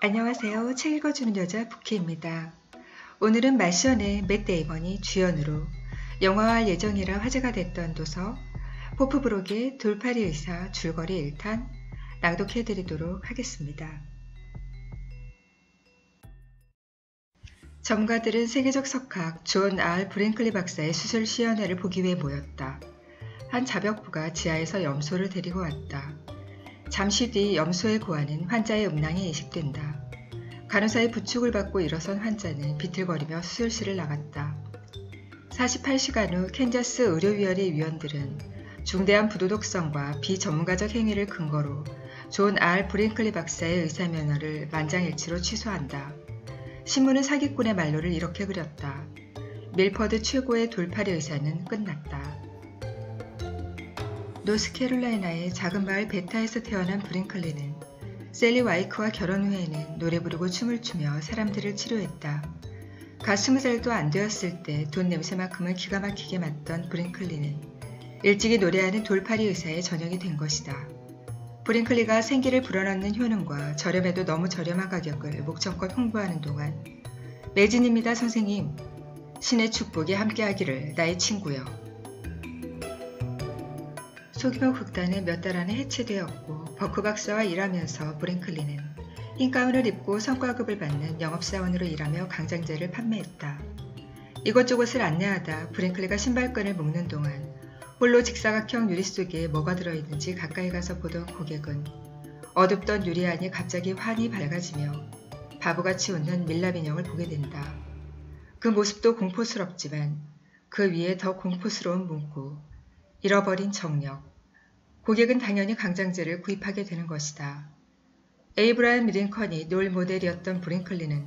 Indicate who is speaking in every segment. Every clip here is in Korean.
Speaker 1: 안녕하세요. 책 읽어주는 여자 부키입니다. 오늘은 마션의 맷 데이먼이 주연으로 영화화할 예정이라 화제가 됐던 도서 포프브록의 돌팔이 의사 줄거리 1탄 낭독해드리도록 하겠습니다. 전가들은 세계적 석학 존 R. 브랭클리 박사의 수술 시연회를 보기 위해 모였다. 한 자벽부가 지하에서 염소를 데리고 왔다. 잠시 뒤 염소의 고환은 환자의 음낭에 이식된다. 간호사의 부축을 받고 일어선 환자는 비틀거리며 수술실을 나갔다. 48시간 후 캔자스 의료위원회 위원들은 중대한 부도덕성과 비전문가적 행위를 근거로 존 R. 브랭클리 박사의 의사면허를 만장일치로 취소한다. 신문은 사기꾼의 말로를 이렇게 그렸다. 밀퍼드 최고의 돌팔이 의사는 끝났다. 노스캐롤라이나의 작은 마을 베타에서 태어난 브랭클리는 셀리 와이크와 결혼 후에는 노래 부르고 춤을 추며 사람들을 치료했다. 갓 20살도 안 되었을 때 돈 냄새만큼은 기가 막히게 맡던 브랭클리는 일찍이 노래하는 돌팔이 의사의 전역이 된 것이다. 브랭클리가 생기를 불어넣는 효능과 저렴해도 너무 저렴한 가격을 목청껏 홍보하는 동안 매진입니다 선생님. 신의 축복이 함께하기를 나의 친구여. 소규모 극단은 몇 달 안에 해체되었고 버크 박사와 일하면서 브랭클리는 흰 가운을 입고 성과급을 받는 영업사원으로 일하며 강장제를 판매했다. 이것저것을 안내하다 브랭클리가 신발끈을 묶는 동안 홀로 직사각형 유리 속에 뭐가 들어있는지 가까이 가서 보던 고객은 어둡던 유리 안이 갑자기 환히 밝아지며 바보같이 웃는 밀랍 인형을 보게 된다. 그 모습도 공포스럽지만 그 위에 더 공포스러운 문구, 잃어버린 정력. 고객은 당연히 강장제를 구입하게 되는 것이다. 에이브라임 링컨이 롤 모델이었던 브랭클리는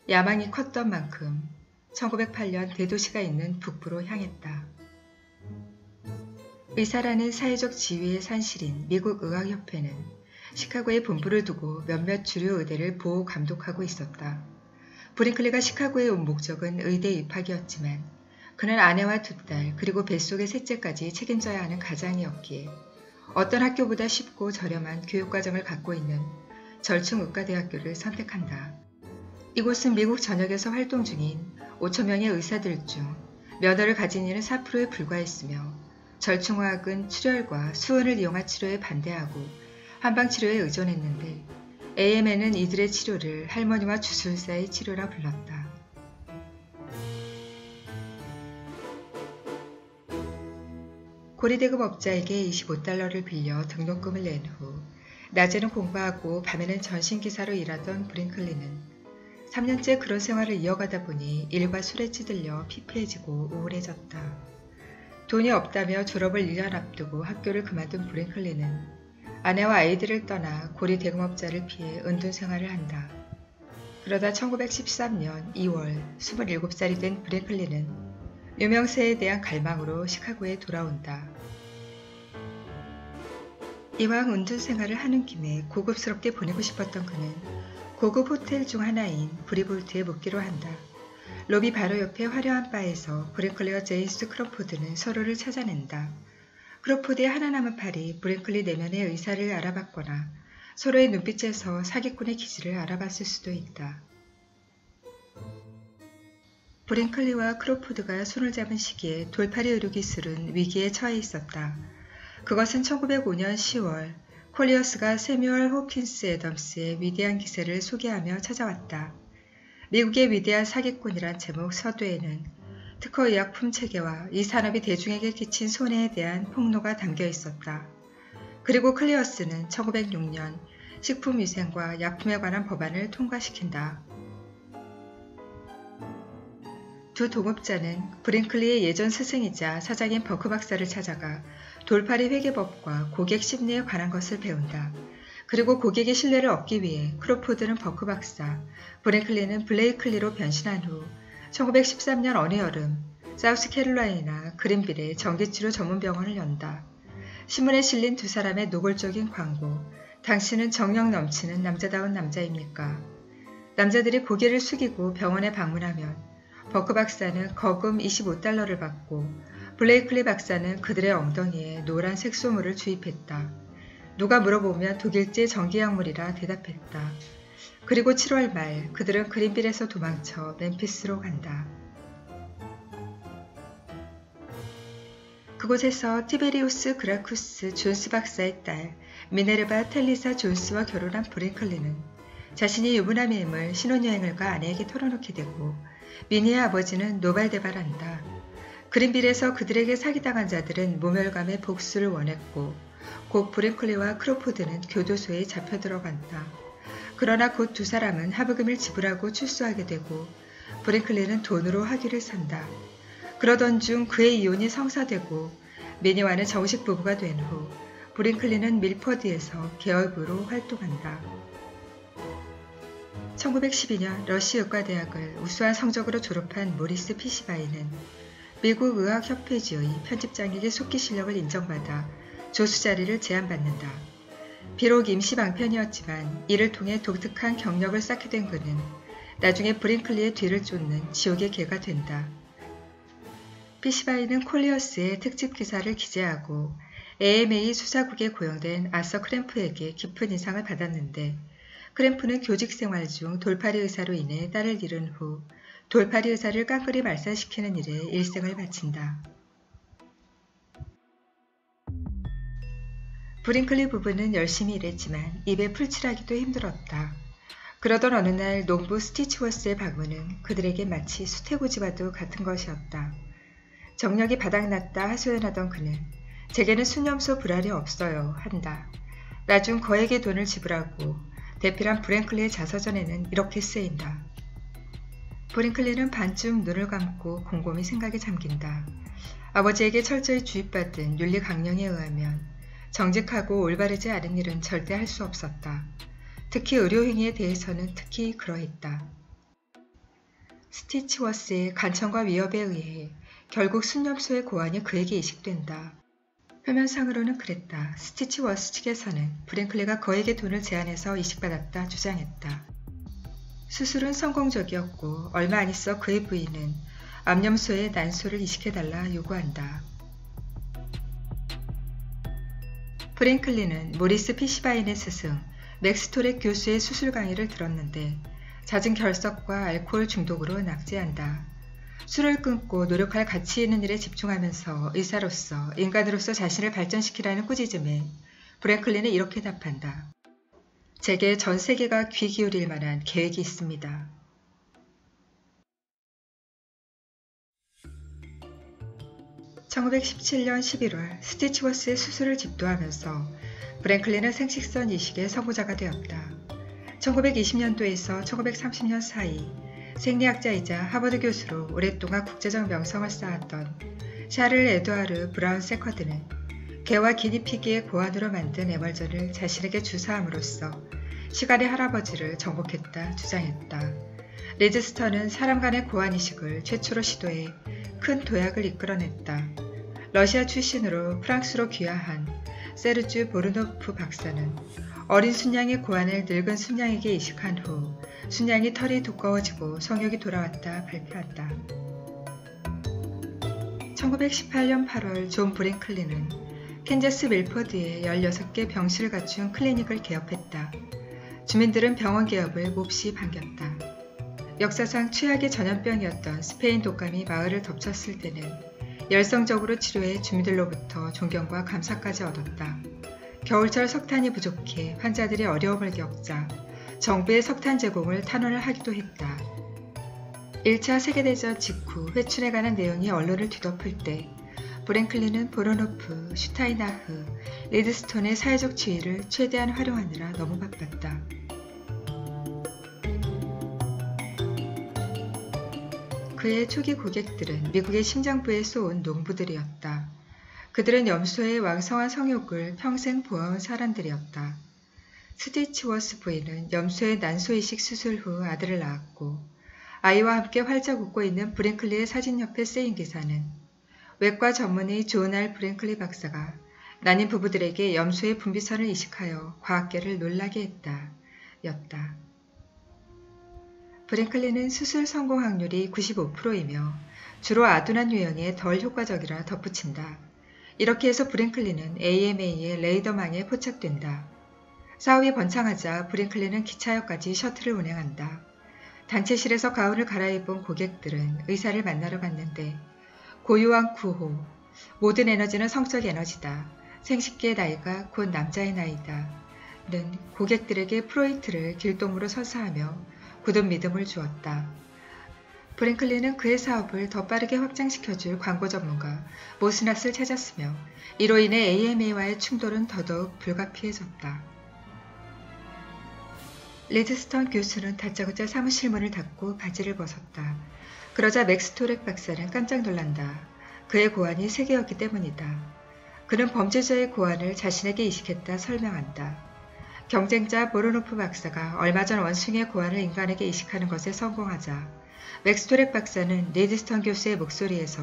Speaker 1: 야망이 컸던 만큼 1908년 대도시가 있는 북부로 향했다. 의사라는 사회적 지위의 산실인 미국 의학협회는 시카고에 본부를 두고 몇몇 주류 의대를 보호 감독하고 있었다. 브랭클리가 시카고에 온 목적은 의대 입학이었지만 그는 아내와 2딸 그리고 뱃속의 셋째까지 책임져야 하는 가장이었기에 어떤 학교보다 쉽고 저렴한 교육과정을 갖고 있는 절충의과대학교를 선택한다. 이곳은 미국 전역에서 활동 중인 5,000명의 의사들 중 면허를 가진 이는 4%에 불과했으며 절충의학은 출혈과 수은을 이용한 치료에 반대하고 한방치료에 의존했는데 AMN은 이들의 치료를 할머니와 주술사의 치료라 불렀다. 고리대금 업자에게 $25를 빌려 등록금을 낸 후 낮에는 공부하고 밤에는 전신기사로 일하던 브랭클리는 3년째 그런 생활을 이어가다 보니 일과 술에 찌들려 피폐해지고 우울해졌다. 돈이 없다며 졸업을 1년 앞두고 학교를 그만둔 브랭클리는 아내와 아이들을 떠나 고리대금업자를 피해 은둔 생활을 한다. 그러다 1913년 2월 27살이 된 브랭클리는 유명세에 대한 갈망으로 시카고에 돌아온다. 이왕 은둔 생활을 하는 김에 고급스럽게 보내고 싶었던 그는 고급 호텔 중 하나인 브리볼트에 묵기로 한다. 로비 바로 옆에 화려한 바에서 브랭클리와 제임스 크로포드는 서로를 찾아낸다. 크로포드의 하나 남은 팔이 브랭클리 내면의 의사를 알아봤거나 서로의 눈빛에서 사기꾼의 기질을 알아봤을 수도 있다. 브랭클리와 크로포드가 손을 잡은 시기에 돌팔이 의료기술은 위기에 처해 있었다. 그것은 1905년 10월 콜리어스가 세뮤얼 호킨스 애덤스의 위대한 기세를 소개하며 찾아왔다. 미국의 위대한 사기꾼이란 제목 서두에는 특허의약품 체계와 이 산업이 대중에게 끼친 손해에 대한 폭로가 담겨 있었다. 그리고 클리어스는 1906년 식품위생과 약품에 관한 법안을 통과시킨다. 두 동업자는 브랭클리의 예전 스승이자 사장인 버크 박사를 찾아가 돌팔이 회계법과 고객 심리에 관한 것을 배운다. 그리고 고객의 신뢰를 얻기 위해 크로포드는 버크 박사, 브랭클리는 블레이클리로 변신한 후 1913년 어느 여름 사우스캐롤라이나 그린빌에 전기치료 전문병원을 연다. 신문에 실린 두 사람의 노골적인 광고. 당신은 정력 넘치는 남자다운 남자입니까? 남자들이 고개를 숙이고 병원에 방문하면 버크 박사는 거금 $25를 받고 블레이클리 박사는 그들의 엉덩이에 노란 색소물을 주입했다. 누가 물어보면 독일제 전기약물이라 대답했다. 그리고 7월 말 그들은 그린빌에서 도망쳐 멤피스로 간다. 그곳에서 티베리우스 그라쿠스 존스 박사의 딸 미네르바 텔리사 존스와 결혼한 브링클린은 자신이 유부남임을 신혼여행을 가 아내에게 털어놓게 되고 미니의 아버지는 노발대발한다. 그린빌에서 그들에게 사기당한 자들은 모멸감의 복수를 원했고 곧 브링클리와 크로포드는 교도소에 잡혀 들어간다. 그러나 곧 두 사람은 하부금을 지불하고 출소하게 되고 브링클리는 돈으로 화기를 산다. 그러던 중 그의 이혼이 성사되고 미니와는 정식 부부가 된 후 브링클리는 밀퍼드에서 계열부로 활동한다. 1912년 러시 의과대학을 우수한 성적으로 졸업한 모리스 피시바이는 미국 의학협회지의 편집장에게 속기 실력을 인정받아 조수 자리를 제안받는다. 비록 임시 방편이었지만 이를 통해 독특한 경력을 쌓게 된 그는 나중에 브링클리의 뒤를 쫓는 지옥의 개가 된다. 피시바이는 콜리어스의 특집 기사를 기재하고 AMA 수사국에 고용된 아서 크램프에게 깊은 인상을 받았는데 크램프는 교직 생활 중 돌팔이 의사로 인해 딸을 잃은 후 돌팔이 의사를 깡그리 말살시키는 일에 일생을 바친다. 브링클리 부부는 열심히 일했지만 입에 풀칠하기도 힘들었다. 그러던 어느 날 농부 스티치워스의 방문은 그들에게 마치 수태고지와도 같은 것이었다. 정력이 바닥났다 하소연하던 그는 제게는 수념소 불알이 없어요 한다. 나중 거액의 돈을 지불하고 대필한 브랭클리의 자서전에는 이렇게 쓰인다. 브링클리는 반쯤 눈을 감고 곰곰이 생각에 잠긴다. 아버지에게 철저히 주입받은 윤리 강령에 의하면 정직하고 올바르지 않은 일은 절대 할 수 없었다. 특히 의료행위에 대해서는 특히 그러했다. 스티치워스의 간청과 위협에 의해 결국 순념소의 고환이 그에게 이식된다. 표면상으로는 그랬다. 스티치워스 측에서는 브랭클리가 거액의 돈을 제안해서 이식받았다 주장했다. 수술은 성공적이었고 얼마 안 있어 그의 부인은 암염소의 난소를 이식해달라 요구한다. 브랭클리는 모리스 피시바인의 스승 맥스토렉 교수의 수술 강의를 들었는데 잦은 결석과 알코올 중독으로 낙제한다. 술을 끊고 노력할 가치 있는 일에 집중하면서 의사로서 인간으로서 자신을 발전시키라는 꾸짖음에 브랭클린은 이렇게 답한다. 제게 전 세계가 귀 기울일 만한 계획이 있습니다. (1917년 11월) 스티치워스의 수술을 집도하면서 브랭클린은 생식선 이식의 선구자가 되었다. 1920년도에서 1930년 사이 생리학자이자 하버드 교수로 오랫동안 국제적 명성을 쌓았던 샤를 에드와르 브라운 세커드는 개와 기니피기의 고안으로 만든 애벌전을 자신에게 주사함으로써 시간의 할아버지를 정복했다 주장했다. 리즈스터는 사람 간의 고안이식을 최초로 시도해 큰 도약을 이끌어냈다. 러시아 출신으로 프랑스로 귀화한 세르주 보르노프 박사는 어린 순양의 고환을 늙은 순양에게 이식한 후 순양이 털이 두꺼워지고 성욕이 돌아왔다 발표한다. 1918년 8월 존 브링클리는 캔자스 밀퍼드에 16개 병실을 갖춘 클리닉을 개업했다. 주민들은 병원 개업을 몹시 반겼다. 역사상 최악의 전염병이었던 스페인 독감이 마을을 덮쳤을 때는 열성적으로 치료해 주민들로부터 존경과 감사까지 얻었다. 겨울철 석탄이 부족해 환자들이 어려움을 겪자 정부의 석탄 제공을 탄원을 하기도 했다. 1차 세계대전 직후 회춘에 관한 내용이 언론을 뒤덮을 때 브랭클린은 보로노프, 슈타이나흐, 리드스톤의 사회적 지위를 최대한 활용하느라 너무 바빴다. 그의 초기 고객들은 미국의 심장부에 쏘온 농부들이었다. 그들은 염소의 왕성한 성욕을 평생 보아온 사람들이었다. 스티치워스 부인은 염소의 난소이식 수술 후 아들을 낳았고 아이와 함께 활짝 웃고 있는 브랭클리의 사진 옆에 쓰인 기사는 외과 전문의 존 알 브랭클리 박사가 난임 부부들에게 염소의 분비선을 이식하여 과학계를 놀라게 했다. 였다. 브랭클리는 수술 성공 확률이 95%이며 주로 아둔한 유형에 덜 효과적이라 덧붙인다. 이렇게 해서 브랭클리는 AMA의 레이더망에 포착된다. 싸움이 번창하자 브링클린은 기차역까지 셔틀을 운행한다. 단체실에서 가운을 갈아입은 고객들은 의사를 만나러 갔는데 고요한 구호, 모든 에너지는 성적 에너지다. 생식기의 나이가 곧 남자의 나이다. 는 고객들에게 프로이트를 길동으로 서사하며 굳은 믿음을 주었다. 브랭클린은 그의 사업을 더 빠르게 확장시켜줄 광고 전문가 모스낫을 찾았으며 이로 인해 AMA와의 충돌은 더더욱 불가피해졌다. 리드스턴 교수는 다짜고짜 사무실 문을 닫고 바지를 벗었다. 그러자 맥스토렉 박사는 깜짝 놀란다. 그의 고안이 3개였기 때문이다. 그는 범죄자의 고안을 자신에게 이식했다 설명한다. 경쟁자 보로노프 박사가 얼마 전 원숭이의 고안을 인간에게 이식하는 것에 성공하자 맥스토렉 박사는 리드스턴 교수의 목소리에서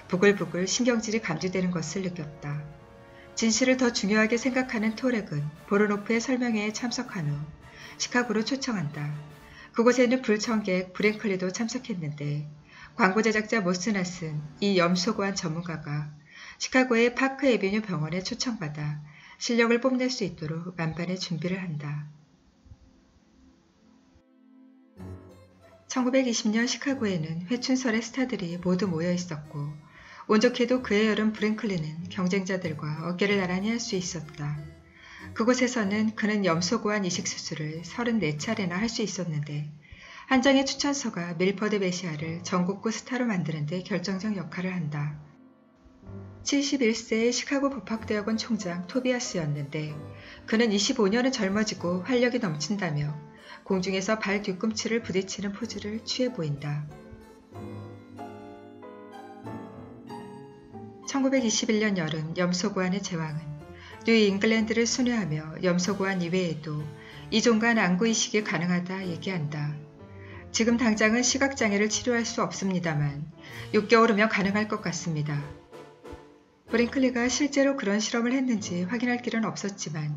Speaker 1: 부글부글 신경질이 감지되는 것을 느꼈다. 진실을 더 중요하게 생각하는 토렉은 보로노프의 설명회에 참석한 후 시카고로 초청한다. 그곳에는 불청객 브랭클리도 참석했는데 광고 제작자 모스낫은 이 염소고안 전문가가 시카고의 파크 에비뉴 병원에 초청받아 실력을 뽐낼 수 있도록 만반의 준비를 한다. 1920년 시카고에는 회춘설의 스타들이 모두 모여 있었고 운 좋게도 그의 여름 브랭클린은 경쟁자들과 어깨를 나란히 할 수 있었다. 그곳에서는 그는 염소고안 이식 수술을 34차례나 할 수 있었는데 한 장의 추천서가 밀퍼드 베시아를 전국구 스타로 만드는 데 결정적 역할을 한다. 71세의 시카고 법학대학원 총장 토비아스였는데 그는 25년은 젊어지고 활력이 넘친다며 공중에서 발 뒤꿈치를 부딪히는 포즈를 취해 보인다. 1921년 여름 염소고안의 제왕은 뉴 잉글랜드를 순회하며 염소고안 이외에도 이종간 안구 이식이 가능하다 얘기한다. 지금 당장은 시각장애를 치료할 수 없습니다만 6개월 후면 가능할 것 같습니다. 브링클리가 실제로 그런 실험을 했는지 확인할 길은 없었지만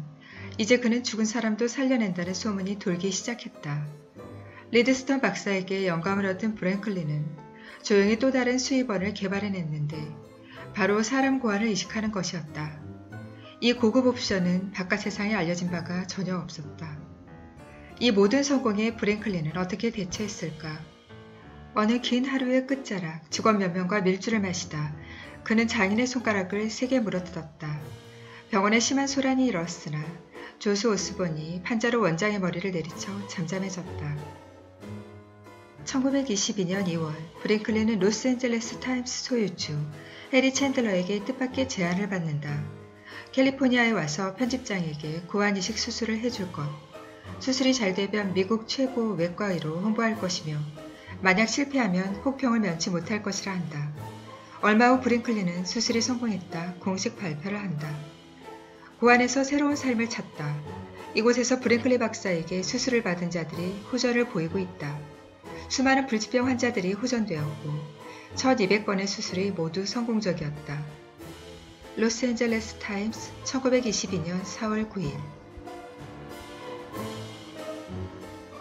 Speaker 1: 이제 그는 죽은 사람도 살려낸다는 소문이 돌기 시작했다. 리드스턴 박사에게 영감을 얻은 브랭클리는 조용히 또 다른 수입원을 개발해냈는데 바로 사람 고안을 이식하는 것이었다. 이 고급 옵션은 바깥 세상에 알려진 바가 전혀 없었다. 이 모든 성공에 브랭클린은 어떻게 대처했을까? 어느 긴 하루의 끝자락 직원 몇 명과 밀주를 마시다 그는 장인의 손가락을 3개 물어뜯었다. 병원에 심한 소란이 일었으나 조수 오스본이 판자로 원장의 머리를 내리쳐 잠잠해졌다. 1922년 2월 브랭클린은 로스앤젤레스 타임스 소유주 해리 챈들러에게 뜻밖의 제안을 받는다. 캘리포니아에 와서 편집장에게 고안 이식 수술을 해줄 것, 수술이 잘 되면 미국 최고 외과의로 홍보할 것이며 만약 실패하면 혹평을 면치 못할 것이라 한다. 얼마 후 브링클린은 수술이 성공했다 공식 발표를 한다. 고안에서 새로운 삶을 찾다. 이곳에서 브링클리 박사에게 수술을 받은 자들이 호전을 보이고 있다. 수많은 불치병 환자들이 호전되었고 1200건의 수술이 모두 성공적이었다. 로스앤젤레스 타임스 1922년 4월 9일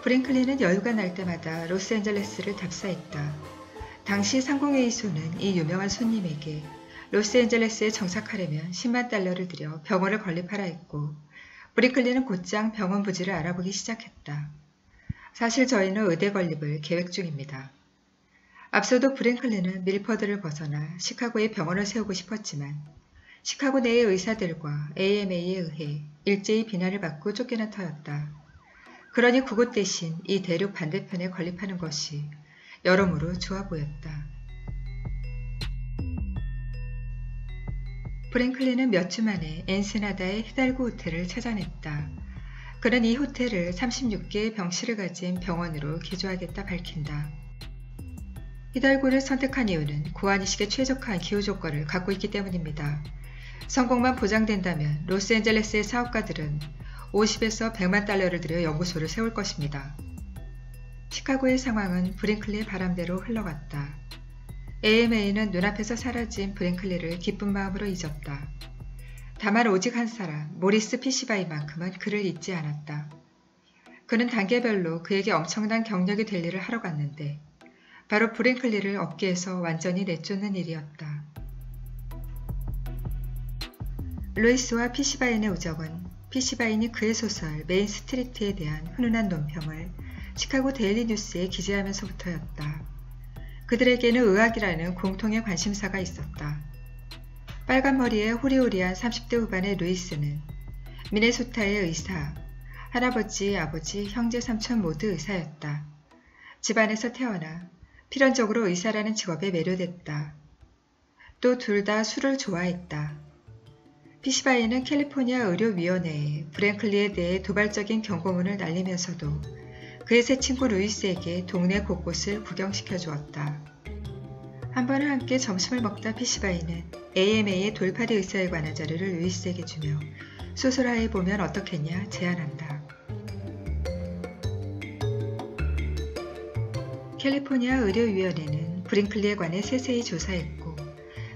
Speaker 1: 브링클린은 여유가 날 때마다 로스앤젤레스를 답사했다. 당시 상공회의소는 이 유명한 손님에게 로스앤젤레스에 정착하려면 10만 달러를 들여 병원을 건립하라 했고 브링클린은 곧장 병원 부지를 알아보기 시작했다. 사실 저희는 의대 건립을 계획 중입니다. 앞서도 브랭클린은 밀퍼드를 벗어나 시카고에 병원을 세우고 싶었지만 시카고 내의 의사들과 AMA에 의해 일제히 비난을 받고 쫓겨난 터였다. 그러니 그곳 대신 이 대륙 반대편에 건립하는 것이 여러모로 좋아 보였다. 브랭클린은 몇 주 만에 엔스나다의 히달고 호텔을 찾아냈다. 그는 이 호텔을 36개의 병실을 가진 병원으로 개조하겠다 밝힌다. 히달고를 선택한 이유는 고안이식에 최적화한 기후 조건을 갖고 있기 때문입니다. 성공만 보장된다면 로스앤젤레스의 사업가들은 50에서 100만 달러를 들여 연구소를 세울 것입니다. 시카고의 상황은 브링클리의 바람대로 흘러갔다. AMA는 눈앞에서 사라진 브랭클리를 기쁜 마음으로 잊었다. 다만 오직 한 사람, 모리스 피시바이만큼은 그를 잊지 않았다. 그는 단계별로 그에게 엄청난 경력이 될 일을 하러 갔는데 바로 브랭클리를 업계에서 완전히 내쫓는 일이었다. 루이스와 피시바인의 우정은 피시바인이 그의 소설 메인 스트리트에 대한 훈훈한 논평을 시카고 데일리 뉴스에 기재하면서부터였다. 그들에게는 의학이라는 공통의 관심사가 있었다. 빨간 머리에 호리호리한 30대 후반의 루이스는 미네소타의 의사, 할아버지, 아버지, 형제, 삼촌 모두 의사였다. 집안에서 태어나 필연적으로 의사라는 직업에 매료됐다. 또 둘 다 술을 좋아했다. 피시바인은 캘리포니아 의료위원회에 브랭클리에 대해 도발적인 경고문을 날리면서도 그의 새 친구 루이스에게 동네 곳곳을 구경시켜 주었다. 한 번은 함께 점심을 먹다 피시바인은 AMA의 돌팔이 의사에 관한 자료를 루이스에게 주며 소설화해보면 어떻겠냐 제안한다. 캘리포니아 의료위원회는 브링클리에 관해 세세히 조사했고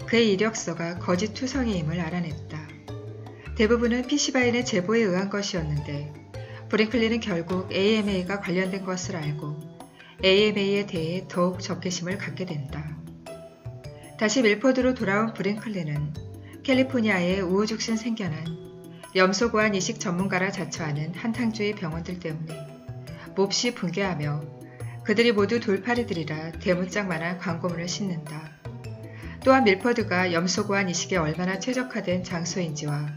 Speaker 1: 그의 이력서가 거짓 투성이임을 알아냈다. 대부분은 피시바인의 제보에 의한 것이었는데 브링클리는 결국 AMA가 관련된 것을 알고 AMA에 대해 더욱 적개심을 갖게 된다. 다시 밀포드로 돌아온 브링클리는 캘리포니아에 우후죽순 생겨난 염소고안 이식 전문가라 자처하는 한탕주의 병원들 때문에 몹시 붕괴하며 그들이 모두 돌팔이들이라 대문짝만한 광고문을 싣는다. 또한 밀포드가 염소고안 이식에 얼마나 최적화된 장소인지와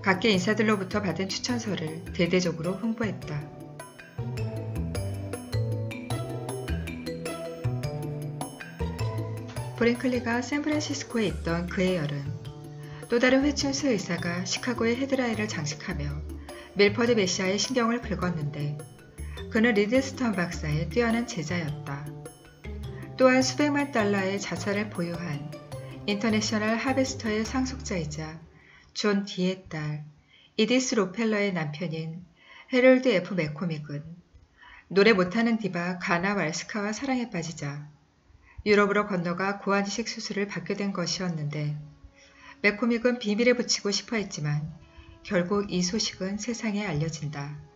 Speaker 1: 각계 인사들로부터 받은 추천서를 대대적으로 홍보했다. 브링클리가 샌프란시스코에 있던 그해 여름, 또 다른 회춘수 의사가 시카고의 헤드라인을 장식하며 밀퍼드 메시아의 신경을 긁었는데 그는 리드스턴 박사의 뛰어난 제자였다. 또한 수백만 달러의 자산을 보유한 인터내셔널 하베스터의 상속자이자 존 D의 딸 이디스 로펠러의 남편인 해럴드 F. 맥코믹은 노래 못하는 디바 가나 왈스카와 사랑에 빠지자 유럽으로 건너가 고환이식 수술을 받게 된 것이었는데 맥코믹은 비밀에 붙이고 싶어 했지만 결국 이 소식은 세상에 알려진다.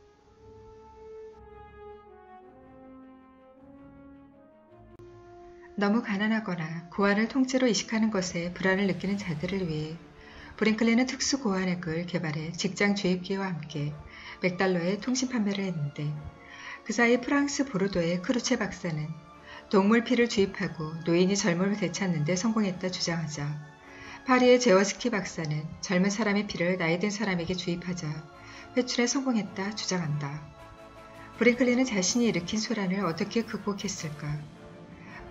Speaker 1: 너무 가난하거나 고환을 통째로 이식하는 것에 불안을 느끼는 자들을 위해 브링클리는 특수 고환액을 개발해 직장 주입기와 함께 $100의 통신 판매를 했는데 그 사이 프랑스 보르도의 크루체 박사는 동물 피를 주입하고 노인이 젊음을 되찾는 데 성공했다 주장하자 파리의 제워스키 박사는 젊은 사람의 피를 나이든 사람에게 주입하자 회춘에 성공했다 주장한다. 브링클리는 자신이 일으킨 소란을 어떻게 극복했을까?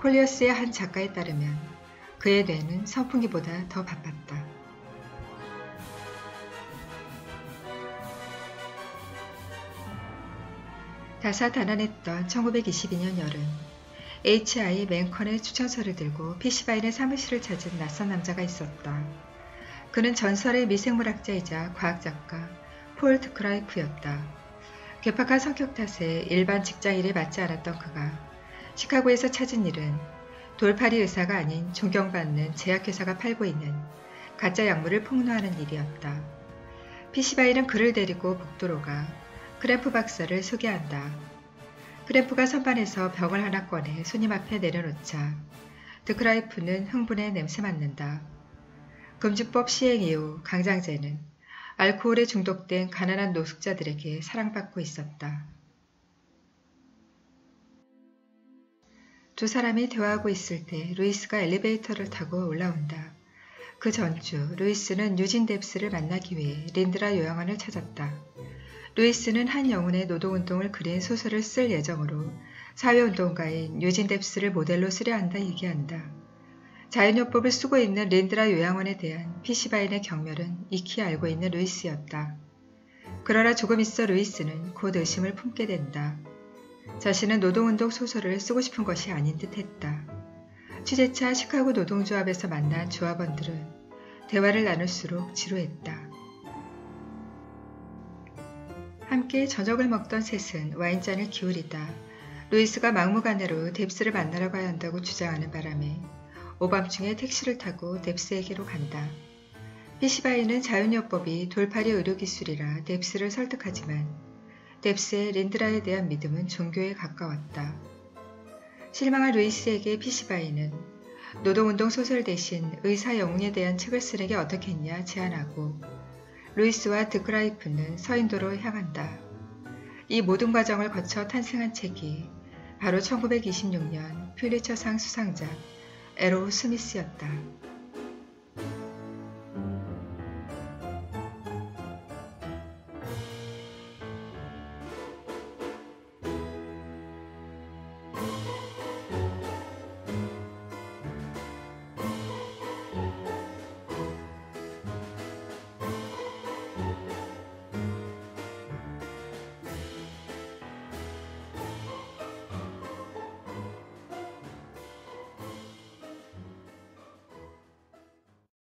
Speaker 1: 콜리어스의 한 작가에 따르면 그의 뇌는 선풍기보다 더 바빴다. 다사다난했던 1922년 여름, H.I. 맨컨의 추천서를 들고 피시바인의 사무실을 찾은 낯선 남자가 있었다. 그는 전설의 미생물학자이자 과학작가 폴 드크라이프였다. 괴팍한 성격 탓에 일반 직장일에 맞지 않았던 그가 시카고에서 찾은 일은 돌팔이 의사가 아닌 존경받는 제약회사가 팔고 있는 가짜 약물을 폭로하는 일이었다. 피시바인은 그를 데리고 복도로 가 크램프 박사를 소개한다. 크램프가 선반에서 병을 하나 꺼내 손님 앞에 내려놓자 드크라이프는 흥분에 냄새 맡는다. 금주법 시행 이후 강장제는 알코올에 중독된 가난한 노숙자들에게 사랑받고 있었다. 두 사람이 대화하고 있을 때 루이스가 엘리베이터를 타고 올라온다. 그 전주 루이스는 유진 뎁스를 만나기 위해 린드라 요양원을 찾았다. 루이스는 한 영혼의 노동운동을 그린 소설을 쓸 예정으로 사회운동가인 유진 뎁스를 모델로 쓰려 한다 얘기한다. 자연요법을 쓰고 있는 린드라 요양원에 대한 피시바인의 경멸은 익히 알고 있는 루이스였다. 그러나 조금 있어 루이스는 곧 의심을 품게 된다. 자신은 노동운동 소설을 쓰고 싶은 것이 아닌 듯 했다. 취재차 시카고 노동조합에서 만난 조합원들은 대화를 나눌수록 지루했다. 함께 저녁을 먹던 셋은 와인잔을 기울이다 루이스가 막무가내로 뎁스를 만나러 가야 한다고 주장하는 바람에 오밤중에 택시를 타고 뎁스에게로 간다. 피시바인은 자연요법이 돌팔이 의료기술이라 뎁스를 설득하지만 뎁스의 린드라에 대한 믿음은 종교에 가까웠다. 실망한 루이스에게 피시바인은 노동운동 소설 대신 의사 영웅에 대한 책을 쓰는 게 어떻겠냐 제안하고 루이스와 드크라이프는 서인도로 향한다. 이 모든 과정을 거쳐 탄생한 책이 바로 1926년 퓰리처상 수상작 에로우 스미스였다.